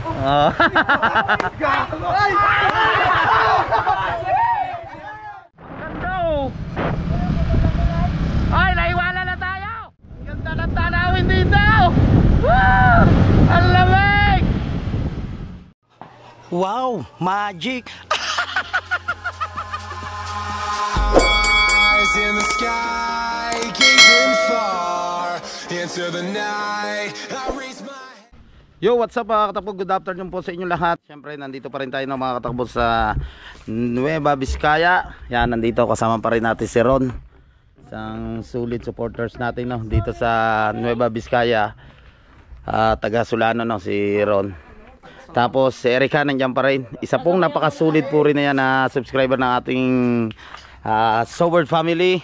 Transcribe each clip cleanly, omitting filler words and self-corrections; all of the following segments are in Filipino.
Oh. Ganda oh. Ay, naiwala na tayo. Ganda ng tanawin dito. Wow! Ang lamig. Wow, magic. Eyes in the sky, gazing far into the night. I raise my Yo, what's up mga katakbo? Good afternoon po sa inyo lahat. Siyempre, nandito pa rin tayo ng mga katakbo sa Nueva Vizcaya. Yan, nandito kasama pa rin natin si Ron. Isang sulit supporters natin no, dito sa Nueva Vizcaya. Taga Solano no, si Ron. Tapos si Erica nandiyan pa rin. Isa pong napakasulit po rin na yan na subscriber ng ating Sobert family.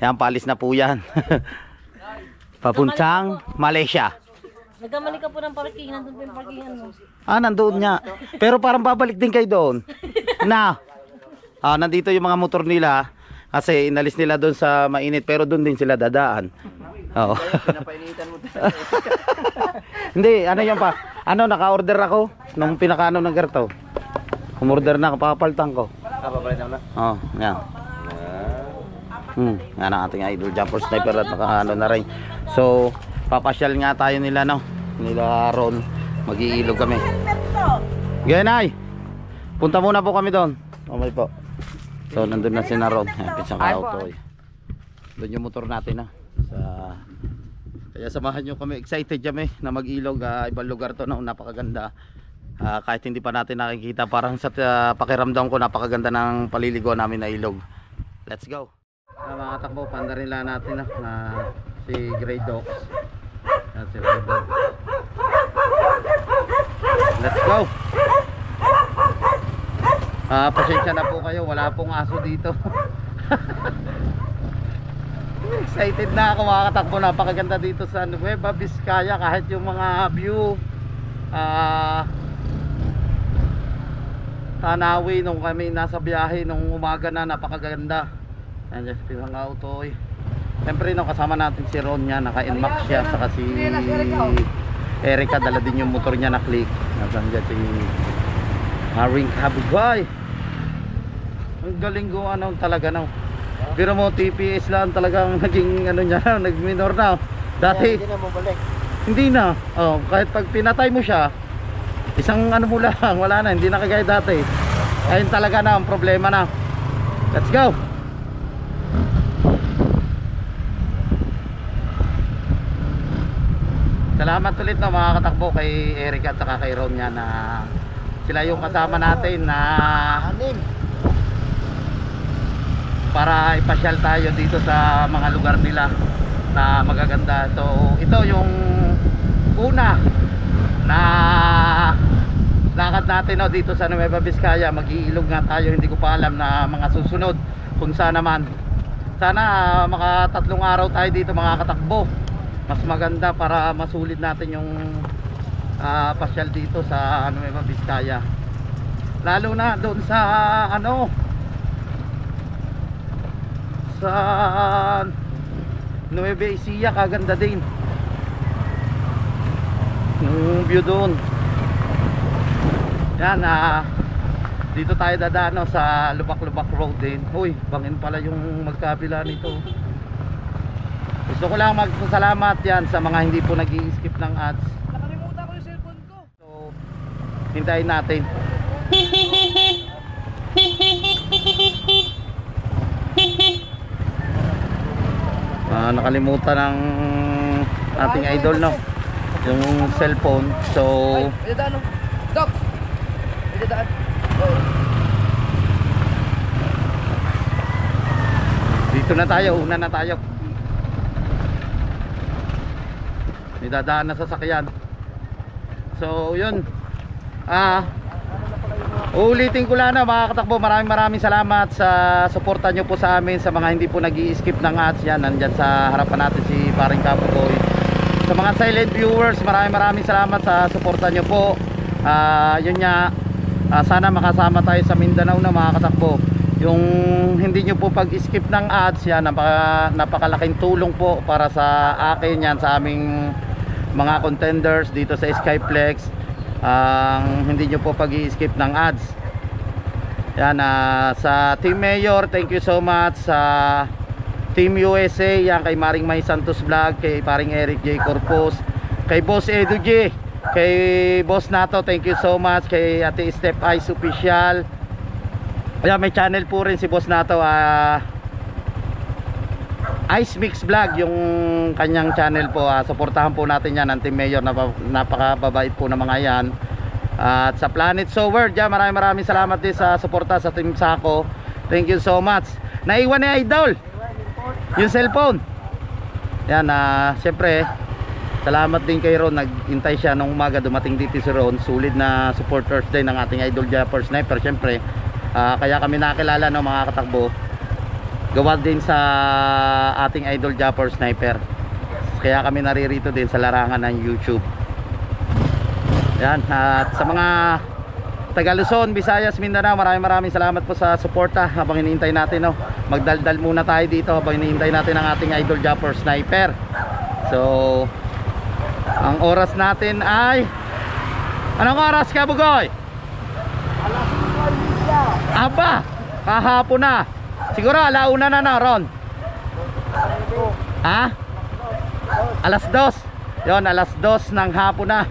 Yan, palis na po yan. Papuntang Malaysia. Nagkamali ka po ng parking, nandun po yung parkingan mo. Nandoon nga. Pero parang babalik din kayo doon. Nandito yung mga motor nila. Kasi inalis nila doon sa mainit. Pero doon din sila dadaan. Oo. Pinapainitan mo tayo. Hindi, ano yan pa. Naka-order ako. Nung pinakaano ng garto. Umorder na, papapaltan ko. Papalitan mo na? Oo, yan. Yan ang ating idol jumper sniper at nakaano na rin. So, papasyal nga tayo nila no. Nila Ron. Mag-iilog kami. Genay. Punta muna po kami doon. Okay po. So nandun na si Ron. Pisang auto. Doon yung motor natin na. Kaya samahan nyo kami. Excited kami na mag-ilog. Ibang lugar to no. Napakaganda. Kahit hindi pa natin nakikita. Parang sa pakiramdam ko napakaganda ng paliligo namin na ilog. Let's go. Mga katakbo, panda rin lang natin na si Grey Dogs. Yan si Grey Dogs. Let's go. Pasensya na po kayo, wala pong aso dito. Excited na ako mga katakbo, napakaganda dito sa Nueva Vizcaya. Kahit yung mga view tanawin nung kami nasa biyahe nung umaga na, napakaganda. Ayan si Pisang auto. Siyempre nung kasama natin si Ron niya, naka-NMAX siya, saka si Erica, dala din yung motor niya na click. Nasaan dyan si Haring Kabugay. Ang galing ko talaga no. Pero mo TPS lang talagang naging niya, nag-minor na. Dati Hindi na mo balik. hindi na. Kahit pag pinatay mo siya, isang mo lang, wala na, hindi na kagaya dati. Ayun talaga na ang problema na. Let's go. Salamat ulit na mga katakbo kay Eric at saka kay Ron niya na sila yung kasama natin na para ipasyal tayo dito sa mga lugar nila na magaganda. So ito yung una na lakad natin dito sa Nueva Vizcaya. Mag-iilog nga tayo, hindi ko pa alam na mga susunod kung saan naman. Sana makatatlong araw tayo dito mga katakbo. Mas maganda para masulit natin yung pasyal dito sa Nueva Vizcaya. Lalo na doon sa sa Nueva Ecija, kaganda din yung view doon. Yan, dito tayo dadaan sa Lubak-Lubak Road din. Uy, bangin pala yung magkabila nito. Gusto ko lang magpasalamat yan sa mga hindi po nag-i-skip ng ads. Nakalimutan ko yung cellphone ko. So, hintayin natin. Nakalimutan ng ating idol no, yung cellphone. So, Ay, daan Doc! Ay, daan. dito na tayo, una na tayo. May dadaan na sasakyan. So yun, ulitin ko lang na mga katakbo, maraming salamat sa suporta nyo po sa amin. Sa mga hindi po nag-i-skip ng ads, yan, nandyan sa harapan natin si Paring Kapukoy. Sa mga silent viewers, maraming salamat sa suporta nyo po. Yun nga, sana makasama tayo sa Mindanao na mga katakbo. Yung hindi nyo po pag-skip ng ads, yan, napakalaking tulong po para sa akin yan, sa aming mga contenders dito sa Skyflex. ang hindi nyo po pag-i-skip ng ads. Yan, sa Team Mayor, thank you so much. Sa Team USA, yan, kay Maring May Santos Vlog, kay paring Eric J. Corpus, kay Boss Edu J, kay Boss Nato, thank you so much. Kay Ate Step Ice Official. Ayan, may channel po rin si Boss Nato, Ice Mix Vlog, yung kanyang channel po. Suportahan po natin yan, ang Team Mayor. Napakababait po ng mga yan. At sa Planet Sower, dyan, maraming salamat din sa suporta sa Team Sako. Thank you so much. Naiwan ni Idol yung cellphone. Yan, syempre salamat din kay Ron. Naghintay siya nung umaga, dumating dito si Ron. Sulit na supporters din ng ating Idol Japper Sniper. Syempre, kaya kami nakilala, no, mga katakbo, gawa din sa ating Idol Japper Sniper. Kaya kami naririto din sa larangan ng YouTube. Yan, at sa mga taga Luzon, Visayas, Mindanao, maraming salamat po sa suporta habang hinihintay natin, no. Magdaldal muna tayo dito habang hinihintay natin ang ating Idol Japper Sniper. So, ang oras natin ay, anong oras ka, Bugoy? Aba, kahapon na. Siguro alauna na, Ron. Ha? Alas 2. Yon, alas 2 ng hapon na.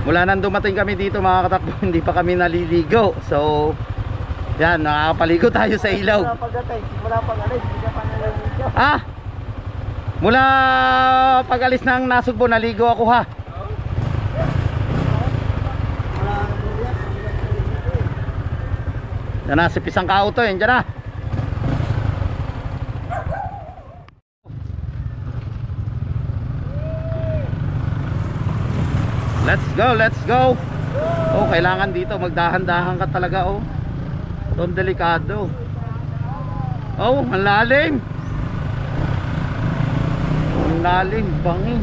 Mula nang dumating kami dito, mga katakbo, hindi pa kami naliligo. So, yan, nakakapaligo tayo sa ilog. Ah? Mula pag-alis ng Nasugbo, naligo ako, ha. Yan na, si Pisang Kauto, yan dyan na. Let's go. Oh, kailangan dito magdahan-dahan ka talaga, oh. Ito delikado. Oh, ang lalim. Ang lalim, bangin.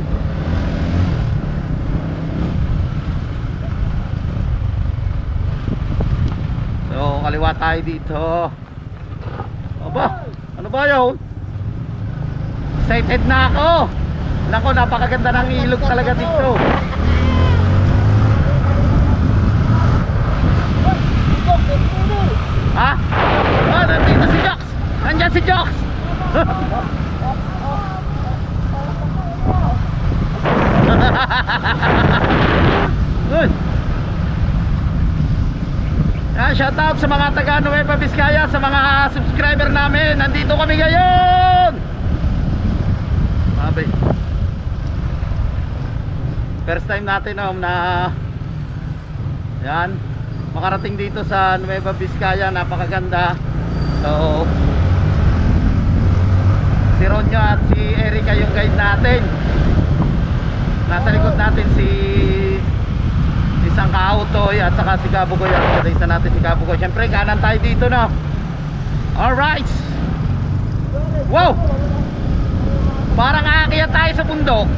So, kaliwa tayo dito. Aba, ano ba yun? Excited na ako. Nako, napakaganda ng ilog talaga dito. Ha? Oh, nandito si Jox. Nandyan si Jox. Good. Shout out sa mga taga Nueva Vizcaya, sa mga subscriber namin. Nandito kami ngayon. Sabi, first time natin, na yan, makarating dito sa Nueva Vizcaya. Napakaganda. So, si Ronyo at si Erika yung guide natin. Nasa likod natin si Isang Kautoy at saka si Kabugoy. At natin si Kabugoy. Siyempre kanan tayo dito, no. Alright. Wow, parang aakyat tayo sa bundok.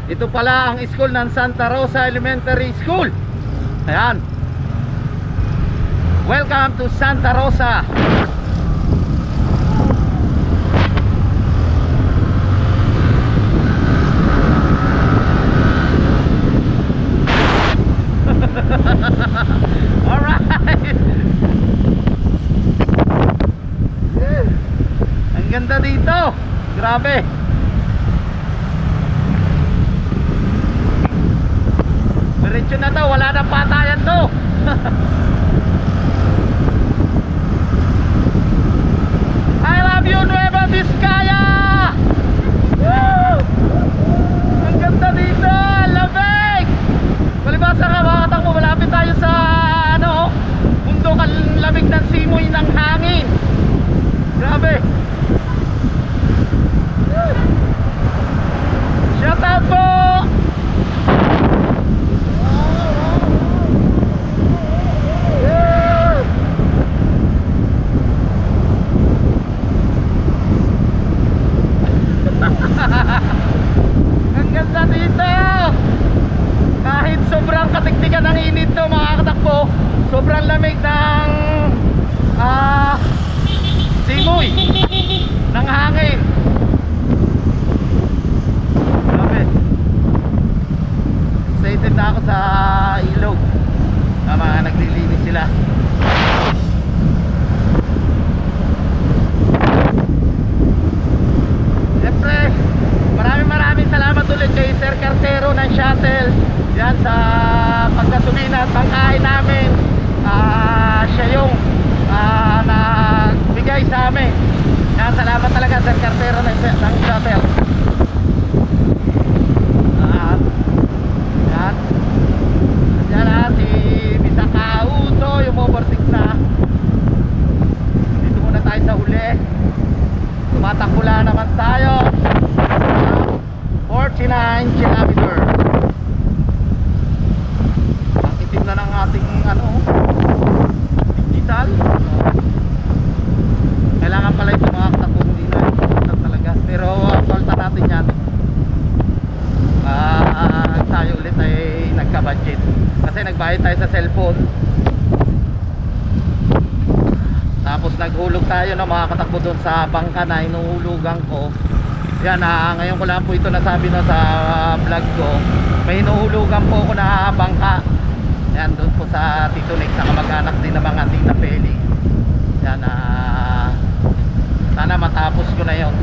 Ito pala ang school ng Santa Rosa Elementary School. Ayan. Welcome to Santa Rosa. Alright. Ang ganda dito. Grabe. Diretso na to, wala nang patayan to. I love you, Nueva Vizcaya. Woo! Ang ganda dito, lamig. Palibasa ka, mga katakbo, malapit tayo sa bundok. Ang lamig ng simoy ng hangin. Grabe. Shout out po. Ang ganda dito. Kahit sobrang katiktikan ng init to, mga katakbo, sobrang lamig ng simoy. ng hangin. Grabe. Excited na ako sa ilog. Mga naglilinis sila. Siyempre, maraming salamat ulit kay Sir Cartero ng Shuttle. Yan sa pagkasubina at pangkain namin. Siya yung nagbigay sa amin. Yan, salamat talaga Sir Cartero ng Shuttle. Yan. Yan na si Misaka Uto, yung overtake na. Dito muna tayo sa huli. Tumatakbo lang naman tayo. 49 kilometer. Ang itim na ng ating digital. Kailangan pala ito mga katakbo, hindi na digital talaga. Pero palta natin yan. Tayo ulit ay nagka-budget. Kasi nagbayad tayo sa cellphone. Tapos naghulog tayo ng mga katakbo doon sa bangka na inuhulugan ko. Yan, ngayon ko lang po ito nasabi na sa vlog ko. May inuhulugan po ako na bangka. Yan, doon po sa Tito Nick, sa kamag-anak din ng mga Tita Peli. Yan, sana matapos ko na yon.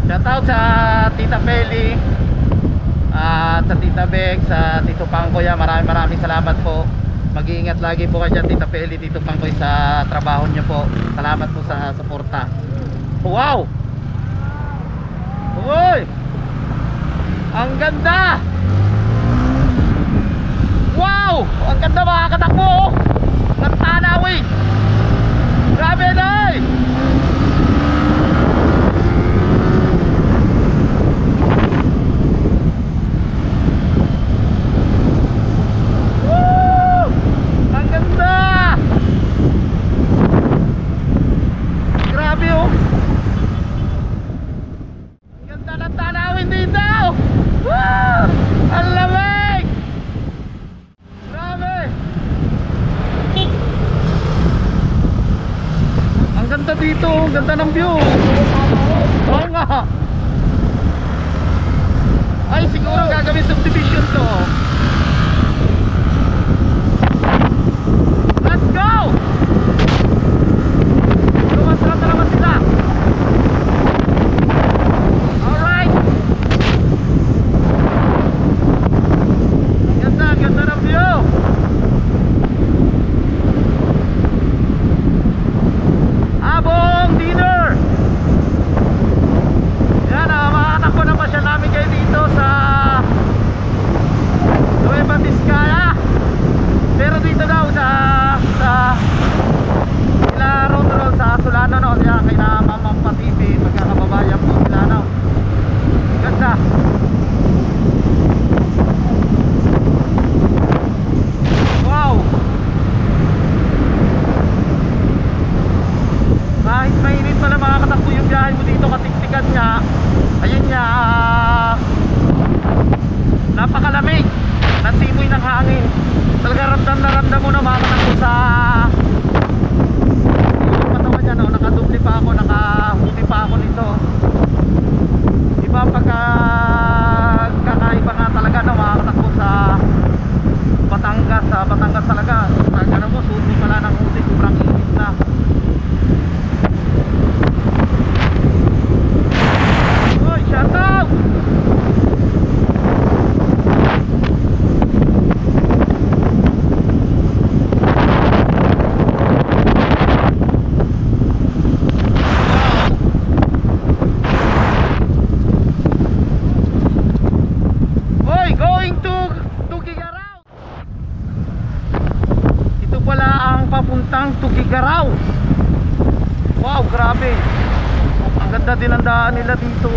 Shoutout sa Tita Peli at sa Tita Beg, sa Tito Pangkoy. Maraming salamat po. Mag-iingat lagi po kayo dyan, Tita Peli, Tito Pangkoy, sa trabaho nyo po. Salamat po sa suporta. Wow! Uy! Ang ganda! Wow! Ang ganda mga katakbo! Ng tanawin! Grabe na eh! Woo! Ang ganda! Grabe oh! Ang ganda ng tanawin dito! Woo! Ang lamig! Grabe! Ang ganda dito, ang ganda ng view. Oo nga. Ay, siguro gagawin subdivision to. Let's go! Lumasarap na naman sila. Alright. Ang ganda ng view. Abong dinner. Yan, makatakbo na pasyal namin kayo dito sa Nueva Vizcaya. Pero dito daw sa sila Ron sa Solano no. Yan, kay na Mamang Patipi, magkakababayan po sila no. Ganda. Wow. Kahit mainit pala mga katakbo yung biyahe mo dito, katiktikan niya. Ayun niya, napakalamig. Nagsimoy ng hangin. Talaga ramdam na ramdam mo na mga katakbo sa yung katawan niya no. Nakadubli pa ako, nakahuti pa ako nito. Iba kakaiba nga talaga no mga katakbo sa Batangas. Sa Batangas talaga ano mo, suot mo pala ng huti, sobrang init na. Uy, shout out! Uy, going to Tugigaraw. Ito pala ang papuntang Tugigaraw. Wow, grabe. Ang ganda din ang daan nila dito.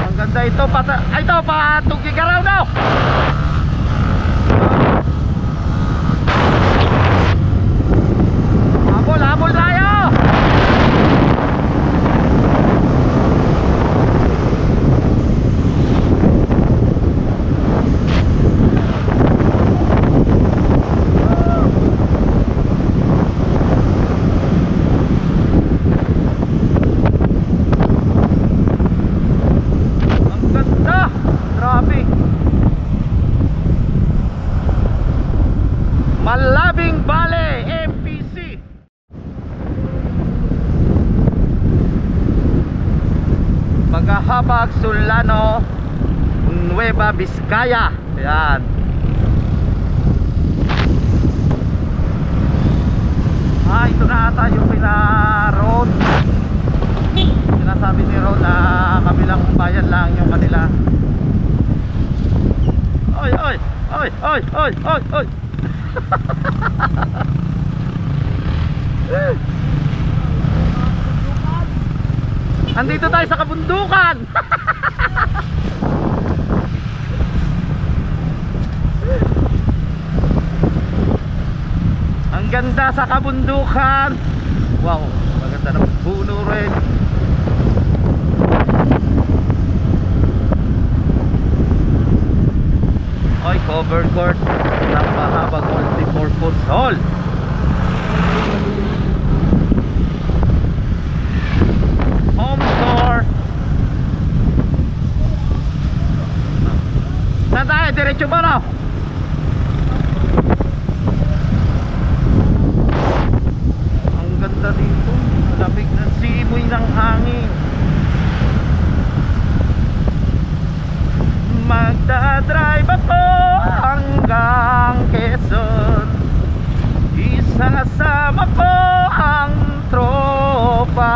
Ang ganda ito ito pa Tugigaraw daw. Habol tayo. Malabing Valley MPC. Pagkahabag Solano, Nueva Vizcaya. Ayan. Ito na ata yung pila Ron. Sinasabi ni Ron na kabilang bayan lang yung kanila. Oy, oy, oy, oy, oy, oy, oy. Andito tayo sa kabundukan. Ang ganda sa kabundukan. Wow, maganda ng puno rin. Oy, covered court. Napakahabang multi-purpose hall. Home store. Saan tayo? Diretso ba na? Ang ganda dito. Malamig na simoy ng hangin. Magdadrive ako hanggang Quezon. Isasama ko ang tropa.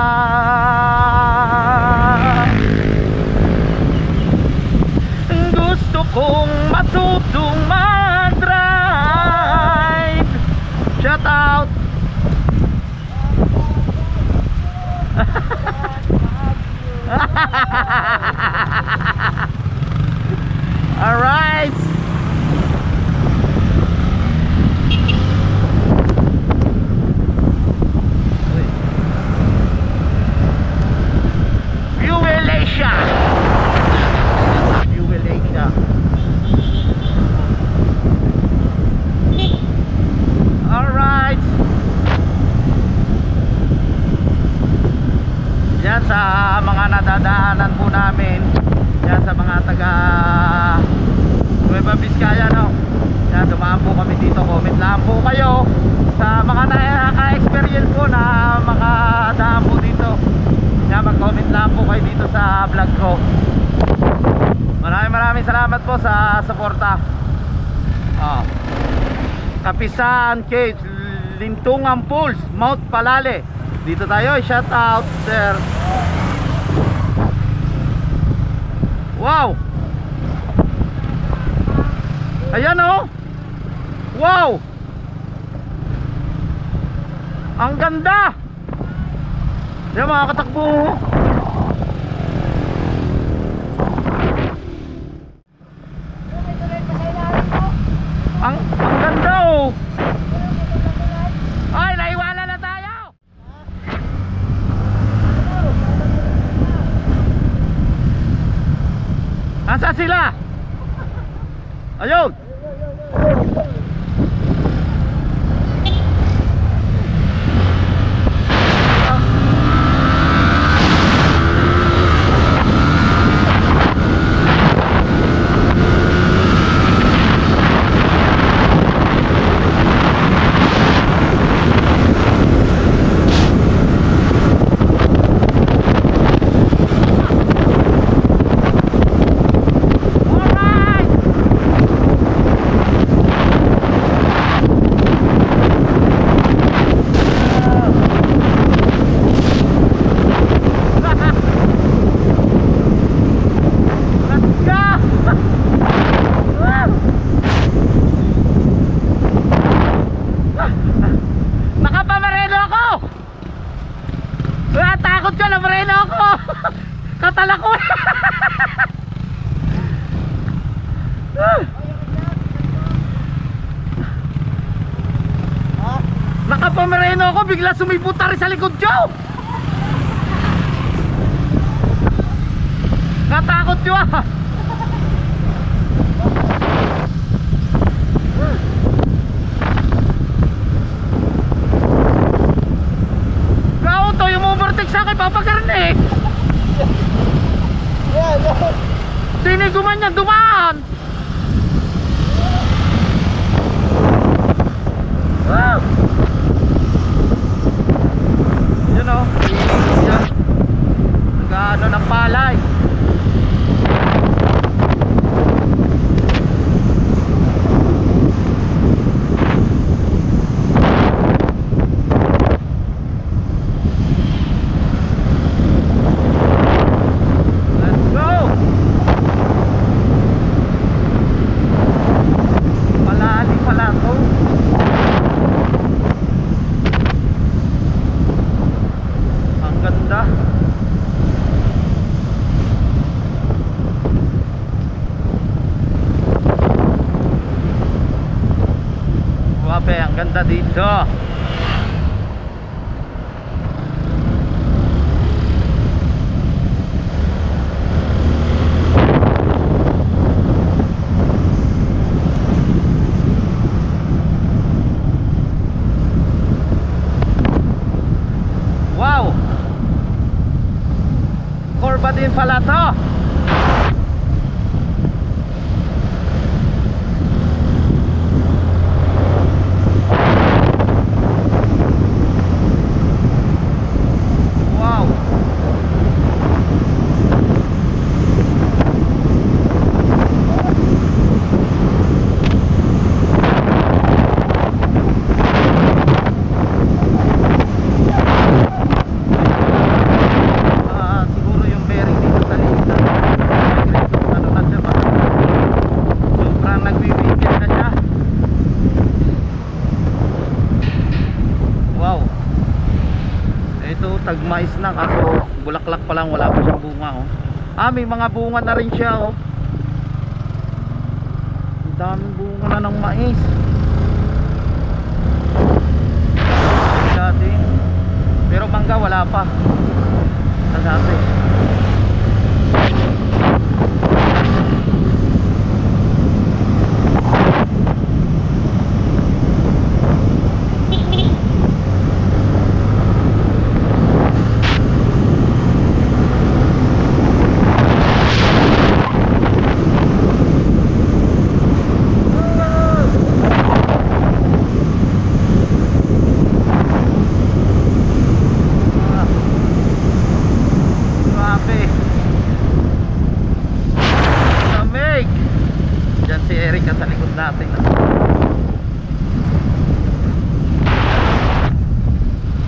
Gusto kong matutong mag-drive. Shout out. Alright. Fuel Asia. Fuel Asia. Alright. Yan sa mga nadadaanan po namin. Yan sa mga taga Nueva Vizcaya, no? Yan, dumaan po kami dito. Comment lang po kayo sa mga naka-experience po na makadaan po dito. Yan, mag-comment lang po kayo dito sa vlog ko. Maraming salamat po sa suporta. Kapisan Cage, Lintungan Pools, Mount Palale. Dito tayo, shout out sir. Wow. Ayan oh. Wow. Ang ganda. Yan mga katakbo. Ang ganda oh. Ay, naiwala na tayo. Nasaan sila? Ayun. Katala ko. Nakapamereno ako, bigla sumiputa rin sa likod ko. Natakot ko ah. Kauto, yung overtake sa akin, papagarni. Sini guman yan, dumaan. Grabe, ang ganda dito. Wow! Corba din pala to. Wow! Siguro yung bearing dito sa litan. Ano na siya ba? Sobrang nagbibigil na siya. Wow! Ito tagmais na kaso bulaklak pa lang, wala pa siyang bunga oh. May mga bunga na rin siya oh. Ang daming bunga na ng mais. Dati. Pero mangga wala pa. Sa dati. Grabe. Lamig. Diyan si Erica sa likod natin.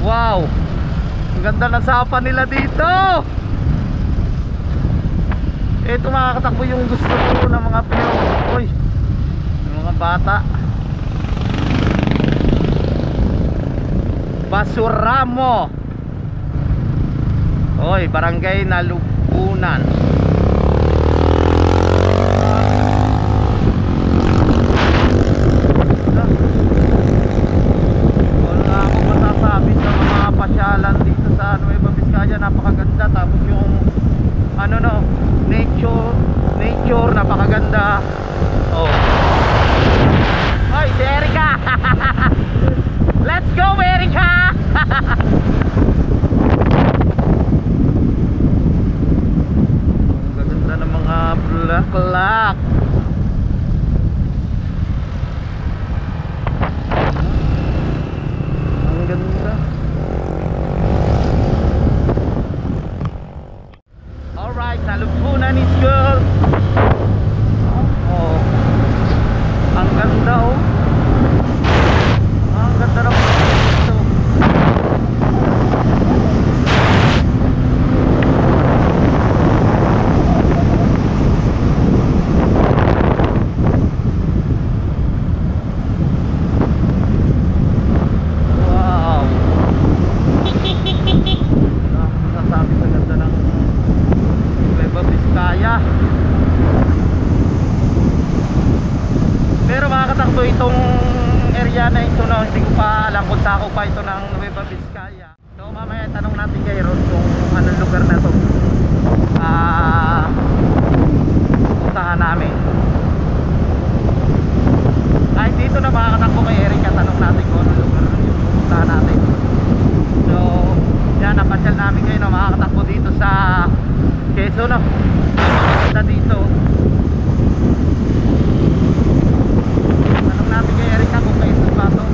Wow. Ang ganda ng sapa nila dito. Ito makakatakbo yung gusto ko ng mga pio. Uy, ng mga bata. Basuramo. Oy, barangay Nalubunan. Wala akong masasabi sa mga pasyalan dito sa Nueva Vizcaya. Napakaganda. Tapos yung ano no, nature napakaganda. Oh. Oy, si Erica. Let's go, Erica. Bulaklak. Ang ganda. Alright, Nalubunan is good. Oh. Ang ganda oh. Ang ganda ng dito. Pero makakatakbo itong area na ito na hindi ko pa alam kung sako pa ito ng Nueva Vizcaya. So mamaya tanong natin kay Ron kung anong lugar na to puntahan namin. Kahit dito na makakatakbo kay Erica, tanong natin kung anong lugar yung puntahan natin. So yan, napasyal namin kayo na makakatakbo dito sa Quezon no? Maganda dito. Tanong natin kay Erica kung may isa pa to.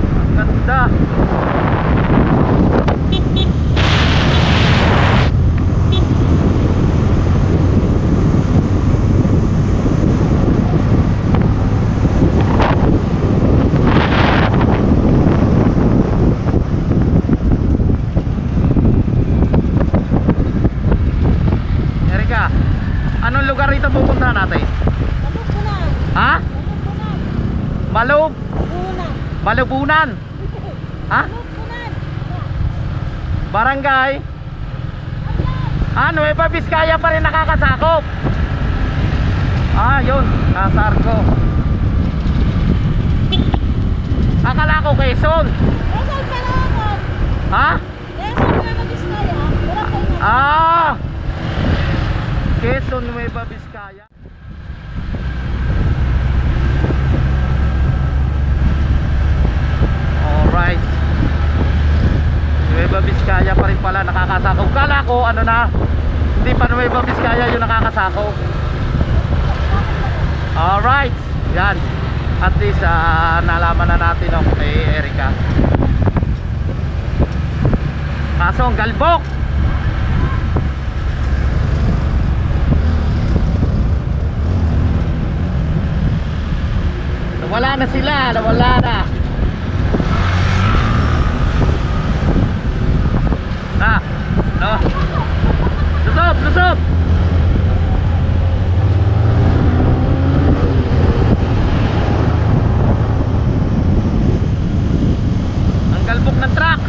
Ang ganda. Erica, anong lugar rito pupunta natin? Malubunan. Ha? Malubunan. Malubunan? Ha? Malubunan. Barangay? Nueva Vizcaya pa rin nakakasakop. Ah, yun, Sargo. Akala ko Quezon. Quezon pala ako. Ha? Quezon Nueva Vizcaya. Wala kayo na. Ah! Quezon, Nueva Vizcaya. Alright. Nueva Vizcaya pa rin pala nakakasakaw. Kala ko ano na, hindi pa Nueva Vizcaya yung nakakasakaw. Alright. Yan. At least nalaman na natin kay Erica. Kaso ang galbok. Nawala na sila, nawala na. No. Lusop, lusop. Ang galbok ng truck.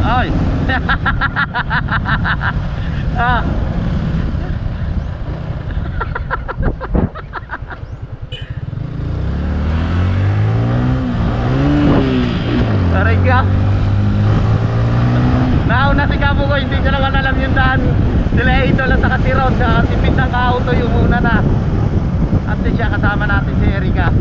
Ay. Ah. Aray ka. Nauna si Kapo ko, hindi ko naman alam yung daan. Sila ito lang sa Kasiron, sa sipit ng auto yung una na. At siya kasama natin si Erica.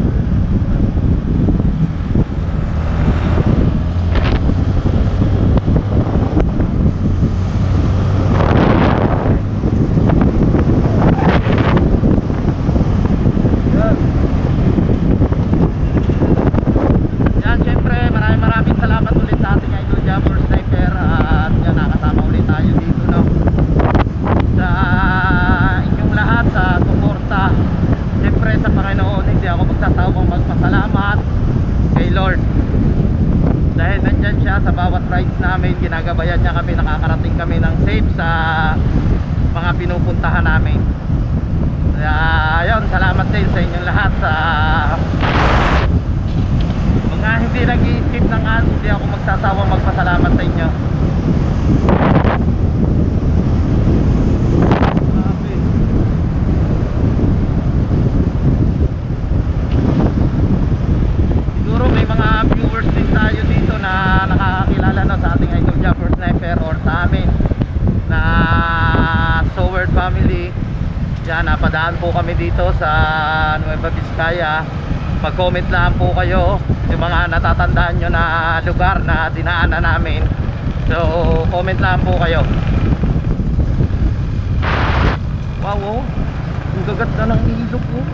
Yan, syempre maraming salamat ulit sa ating idol Jabber Sniper. At yan, nakasama ulit tayo dito, no? Sa inyong lahat, sa suporta. Syempre sa Panginoon, hindi ako magsasawang magpasalamat kay Lord. Dahil nandyan siya sa bawat rides namin, ginagabayan niya kami, nakakarating kami ng safe sa mga pinupuntahan namin. Kaya ayun, salamat din sa inyong lahat sa mga hindi nag-i-skip ng ads. Hindi ako magsasawang magpasalamat sa inyo. Siguro may mga viewers din tayo dito na nakakakilala na sa ating idol Jabber Sniper or sa amin na Soward family. Yan, napadaan po kami dito sa Nueva Vizcaya. Mag-comment lang po kayo yung mga natatandaan nyo na lugar na dinaanan namin. So comment lang po kayo. Wow, oh, ang gaganda ng ilog, oh.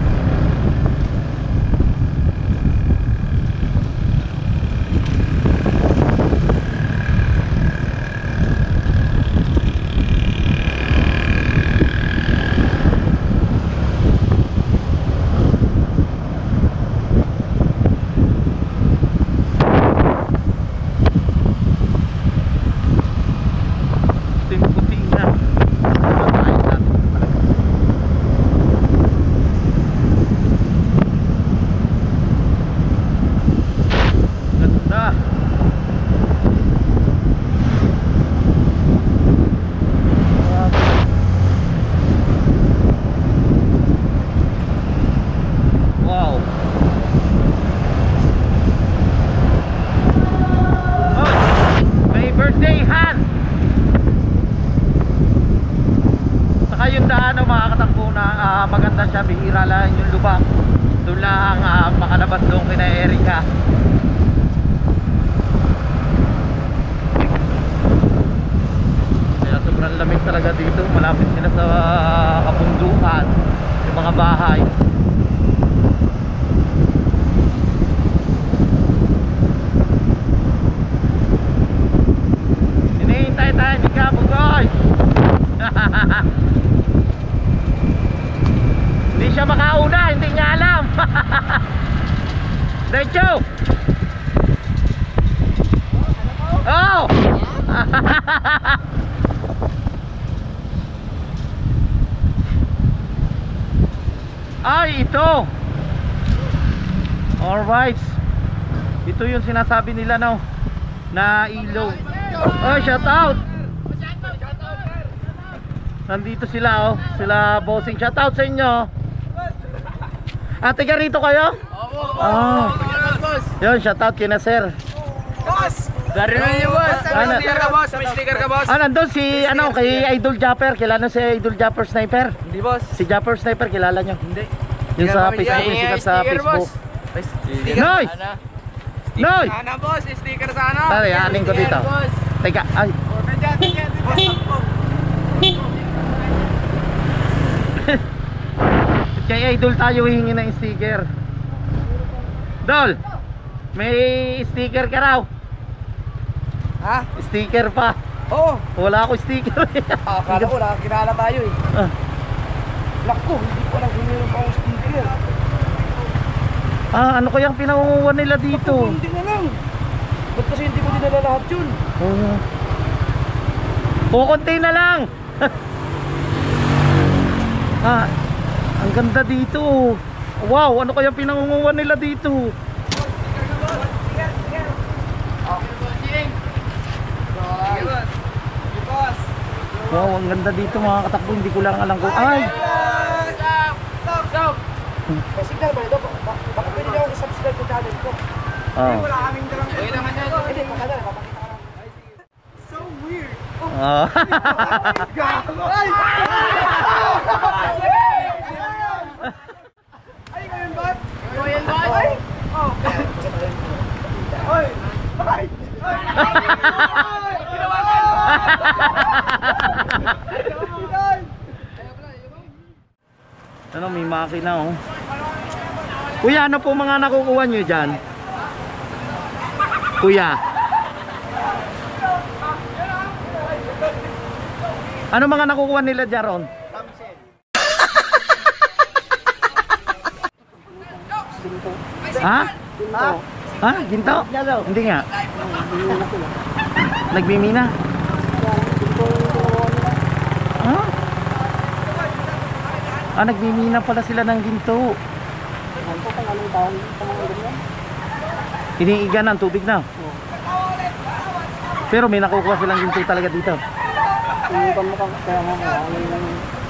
Maganda siya, bihira lang yung lubak. Doon lang makalabas doon kina Erica. Kaya sobrang lamig talaga dito. Malapit sila sa kabundukan, yung mga bahay. Hinihintay tayo ni Kabugoy. Hindi siya makauna, hindi niya alam. Derecho. Oh. Ay, ito. Alright. Ito yung sinasabi nila no, na ilog. Oh, shout out. Nandito sila oh, sila bossing. Shout out sa inyo. Taga rito kayo? Ah. Yun, shout out kina sir. Boss! Dari na niyo, boss. May sticker ka, boss. May sticker ka, boss. Nandun si ano, kay Idol Japper. Kilala si Idol Japper Sniper? Hindi, boss. Si Japper Sniper, kilala nyo? Hindi. Yung sa Facebook, yung sikat sa Facebook. Noy! Noy! Sana, boss. Sticker sana. Tari, aning ko dito. Teka, ay. Kay Idol tayo hihingi ng sticker. Dol, may sticker ka raw. Ha? Sticker pa. Oo. Wala ako sticker. Akala ko na, kilala tayo eh. Ah. Naku, hindi ko alam kung meron pa akong sticker. Ano kayang pinangunguha nila dito? Hindi na lang. Ba't kasi hindi ko dinala lahat yun? Kukunti na lang. Ang ganda dito. Wow, ano kayang pinangunguha nila dito? Wow, ang ganda dito mga katakbo. Hindi ko lang alam kung ay. Stop! May signal ba ito? Baka pwede niyo ako subscribe sa channel ko. Oh. Wala kaming dalang... Okay naman yan. Hindi, makala. Papakita ka lang. So weird. Oh. Ay! Ay, ngayon, boss? Ngayon, boss? Ay! Oh. Ay! Ay! Ginawa ka! Ano, may makina oh. Kuya, ano po mga nakukuha nyo dyan? Kuya, ano mga nakukuha nila dyan ron? Ha? Ha? Ginto? Hindi nga. Nagmimina? Ha? Nagmimina pala sila ng ginto. Iniiga ng tubig na. Pero may nakukuha silang ginto talaga dito.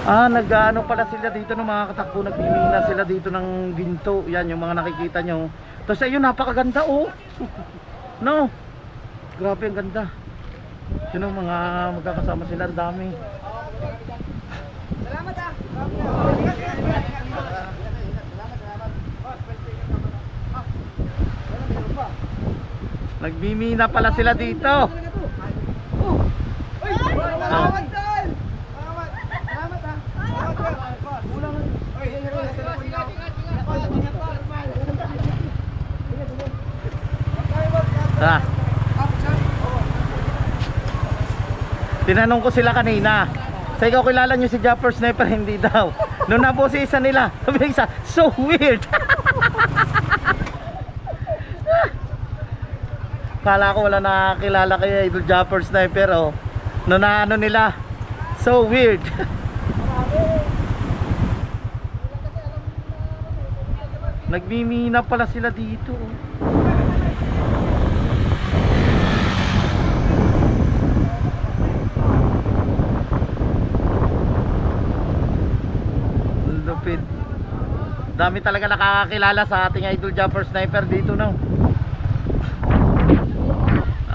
Nag-ano pala sila dito ng mga katakbo, nagmimina sila dito ng ginto. Yan yung mga nakikita nyo. Tapos ayun, napakaganda oh. No? Grabe ang ganda. Yun ang mga magkakasama sila, ang dami. Salamat ah! Nagmimina pala sila dito. Salamat, Dal! Salamat! Salamat ah! Tinanong ko sila kanina, sa ikaw kilala nyo si Japper Sniper? Hindi daw. Nung napo si isa nila, sabi isa, so weird. Kala ko wala nakakilala kay Idol Japper Sniper oh. Nung naano nila, so weird. Nagmimina pala sila dito oh. Lupit. Dami talaga nakakakilala sa ating Idol Japper Sniper dito no.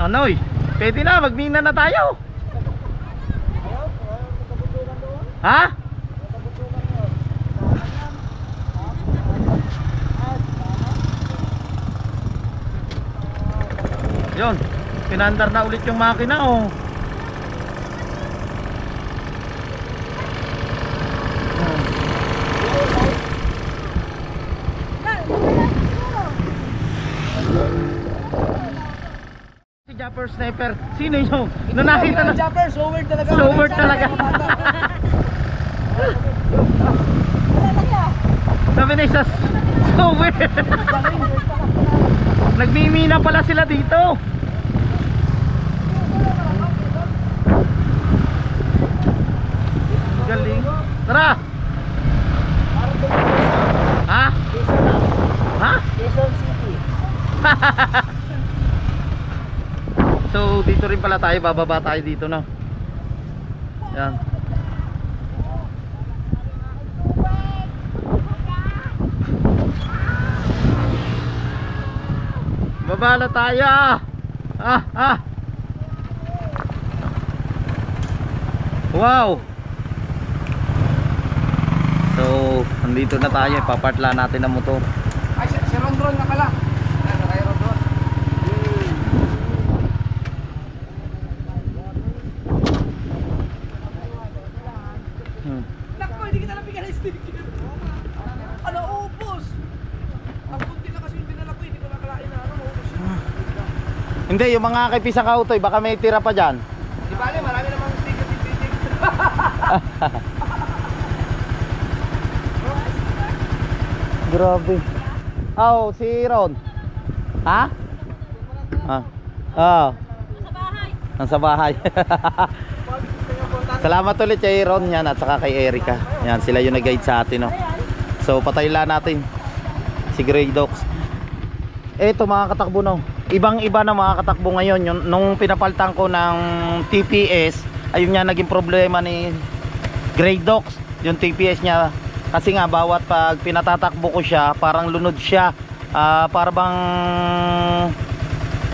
Anoy, pwede na, magmina na tayo. Ha? Yun, pinandar na ulit yung makina oh. Si Japper Sniper, sino yun? Nung nakita na Japper, so weird talaga. So weird talaga. Sabi na isa, so weird. Nagmimina pala sila dito. Galing. Tara. Ha? Ha? Quezon City. So dito rin pala tayo, bababa tayo dito na. Yan. Baba na tayo. Wow. So nandito na tayo, ipapartla natin ang motor. Ay, si Rondron na pala. Ano kayo, Rondron? Naku, hindi kita nabigyan ng sticker. Ano, ubos? Ang kunti na kasi yung dinala ko, hindi ko nakalain na ano, ubos. Hindi, yung mga kay Pisang Kautoy, baka may tira pa dyan. Di bale, marami namang sticker si Pitik. Grabe. Oh, si Ron. Ha? Sa bahay. Nasa bahay. Salamat ulit kay Ron yan at saka kay Erica. Yan, sila yung nag-guide sa atin, no. So patayla natin si Grey Dox. Eto mga katakbo, no. Ibang-iba na mga katakbo ngayon. Nung pinapaltan ko ng TPS, ayun nga naging problema ni Grey Dox, yung TPS niya. Kasi nga bawat pag pinatatakbo ko siya, parang lunod siya. Para bang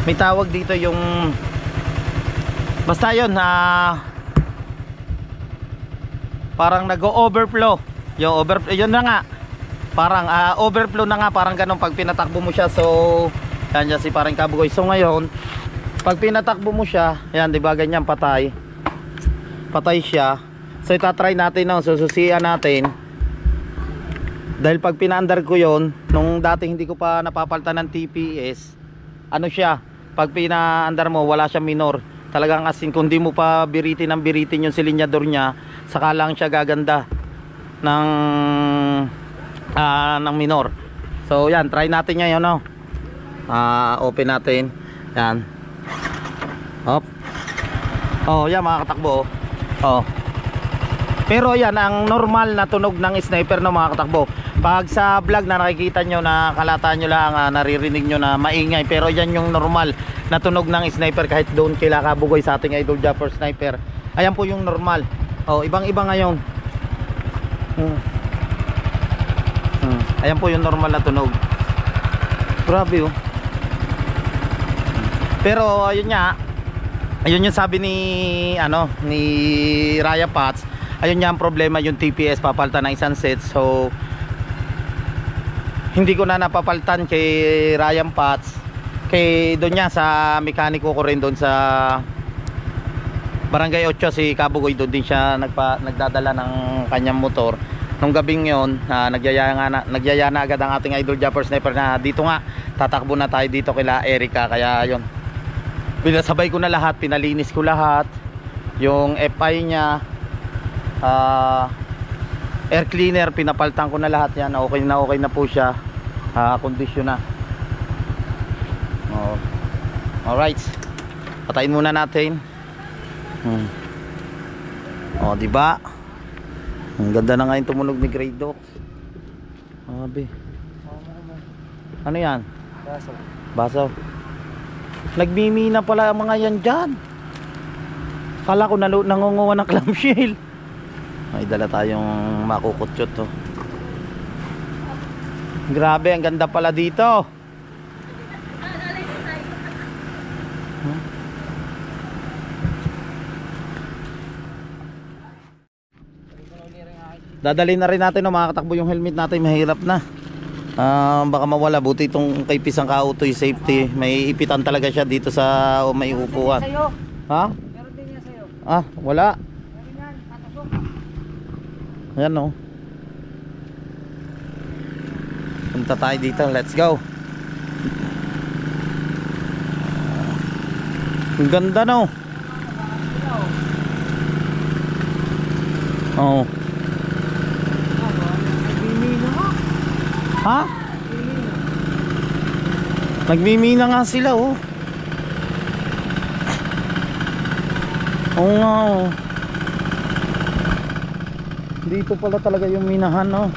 may tawag dito yung basta yun, parang nag-overflow. Yun na nga. Parang overflow na nga, parang ganun pag pinatakbo mo siya. So yan si parang Kabugoy. So ngayon, pag pinatakbo mo siya, yan, di ba ganyan, patay siya. So itatry natin, no? Sususian natin. Dahil pag pinaandar ko yon, nung dati hindi ko pa napapaltan ng TPS, ano siya, pag pinaandar mo wala siyang minor. Talagang asin, kung di mo pa biritin yung silinyador niya, saka lang siya gaganda ng minor. So yan, try natin ngayon, no? Open natin. Yan. Hop. Oh, yan mga katakbo. Oh. Pero yan ang normal na tunog ng sniper, no mga katakbo. Pag sa vlog na nakikita nyo, na kalataan nyo lang, naririnig nyo na maingay, pero yan yung normal na tunog ng sniper. Kahit doon kila Kabugoy sa ating idol Japper Sniper, ayan po yung normal. Oh, ibang iba ngayon. Ayan po yung normal na tunog. Grabe, oh. Pero ayun nga, ayun yung sabi ni Raya Pats, ayun nga ang problema, yung TPS papaltan ng isang set. So hindi ko na napapaltan kay Ryan Pats, kay doon niya sa mekaniko ko rin doon sa Barangay 8, si Kabugoy. Doon din siya nagdadala ng kanyang motor. Nung gabing yon, nagyaya na agad ang ating idol Japper Sniper na dito nga, tatakbo na tayo dito kila Erica. Kaya yon, pinasabay ko na lahat, pinalinis ko lahat, yung FI niya, air cleaner, pinapaltan ko na lahat yan. Okay na po siya. Kondisyon na. Alright, patayin muna natin. Di ba? Ang ganda na nga yung tumunog ni Grey Dox. Abi. Ano yan? Baso. Nagmimina pala ang mga yan dyan. Kala ko nangunguha ng clamshell. May dala tayong makukutsot, to. Grabe, ang ganda pala dito. Dadalhin na rin natin, mga katakbo, yung helmet natin. Mahirap na. Baka mawala. Buti itong kay Pisang Kautoy safety. May ipitan talaga siya dito sa may upuan. Ha? Meron din niya sa'yo. Wala. Meron yan, tatasok. Ayan, no. Punta tayo dito. Let's go. Ang ganda, no. Oh. Ha? Nagmimina nga sila, oh. Oo nga, oh. Dito pala talaga yung minahan, oh.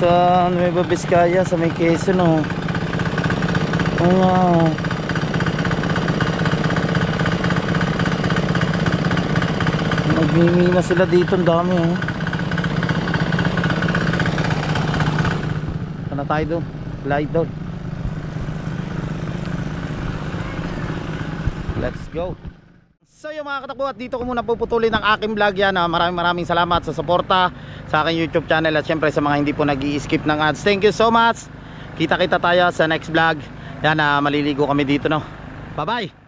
Sa Nueva Vizcaya, sa may Quezon, oh. Oo nga, oh. Namimina sila dito, ang dami oh. Sana tayo doon, glide doon. Let's go. So yung mga katakbo, at dito ko muna puputulin ang aking vlog yan. Maraming salamat sa suporta sa aking YouTube channel at syempre sa mga hindi po nag-i-skip ng ads. Thank you so much. Kita-kita tayo sa next vlog. Yan, maliligo kami dito, no. Bye-bye.